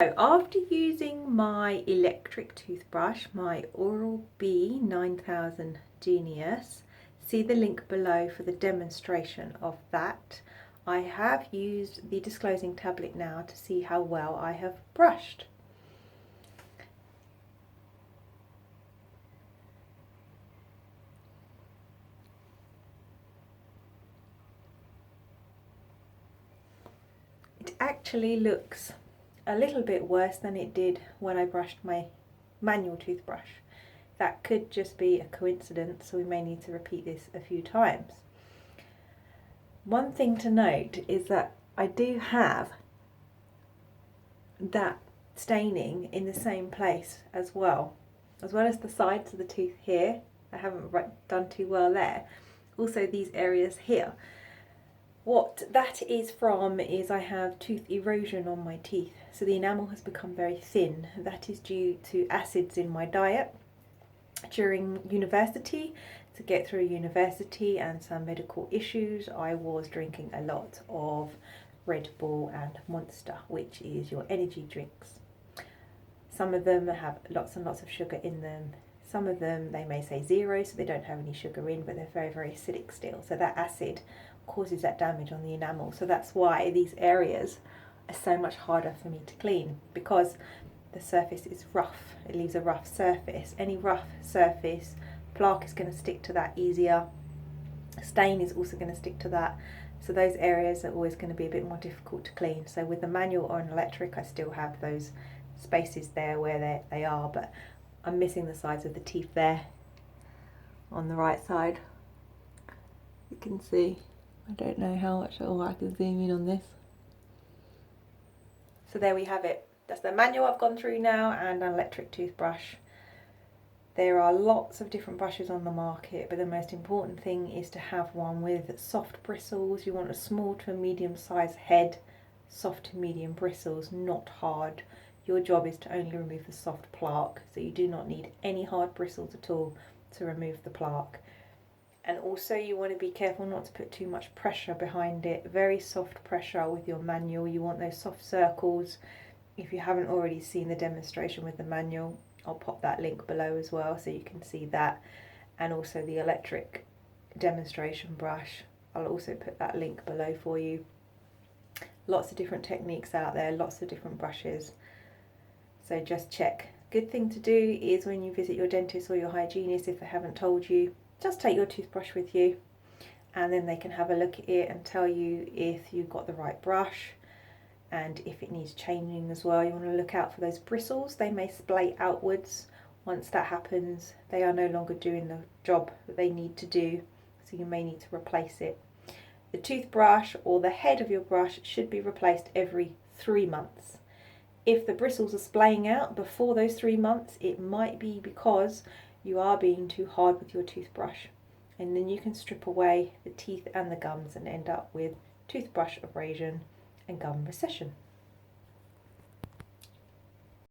So after using my electric toothbrush, my Oral-B 9000 Genius, see the link below for the demonstration of that. I have used the disclosing tablet now to see how well I have brushed. It actually looks a little bit worse than it did when I brushed my manual toothbrush. That could just be a coincidence, so we may need to repeat this a few times. One thing to note is that I do have that staining in the same place as well as the sides of the tooth here. I haven't done too well there. Also these areas here. What that is from is I have tooth erosion on my teeth, so the enamel has become very thin. That is due to acids in my diet during university. To get through university and some medical issues, I was drinking a lot of Red Bull and Monster, which is your energy drinks. Some of them have lots and lots of sugar in them. Some of them, they may say 0, so they don't have any sugar in, but they're very, very acidic still. So that acid causes that damage on the enamel. So that's why these areas are so much harder for me to clean, because the surface is rough. It leaves a rough surface. Any rough surface, plaque is going to stick to that easier. Stain is also going to stick to that. So those areas are always going to be a bit more difficult to clean. So with the manual or an electric, I still have those spaces there where they are, but I'm missing the sides of the teeth there on the right side. You can see, I don't know how much I can zoom in on this. So there we have it. That's the manual I've gone through now, and an electric toothbrush. There are lots of different brushes on the market, but the most important thing is to have one with soft bristles. You want a small to a medium sized head, soft to medium bristles, not hard. Your job is to only remove the soft plaque, so you do not need any hard bristles at all to remove the plaque. And also you want to be careful not to put too much pressure behind it. Very soft pressure with your manual. You want those soft circles. If you haven't already seen the demonstration with the manual, I'll pop that link below as well so you can see that, and also the electric demonstration brush. I'll also put that link below for you. Lots of different techniques out there, lots of different brushes. So just check. Good thing to do is when you visit your dentist or your hygienist, if they haven't told you, just take your toothbrush with you, and then they can have a look at it and tell you if you've got the right brush and if it needs changing as well. You want to look out for those bristles. They may splay outwards. Once that happens, they are no longer doing the job that they need to do, so you may need to replace it. The toothbrush or the head of your brush should be replaced every 3 months. If the bristles are splaying out before those 3 months, it might be because you are being too hard with your toothbrush, and then you can strip away the teeth and the gums and end up with toothbrush abrasion and gum recession.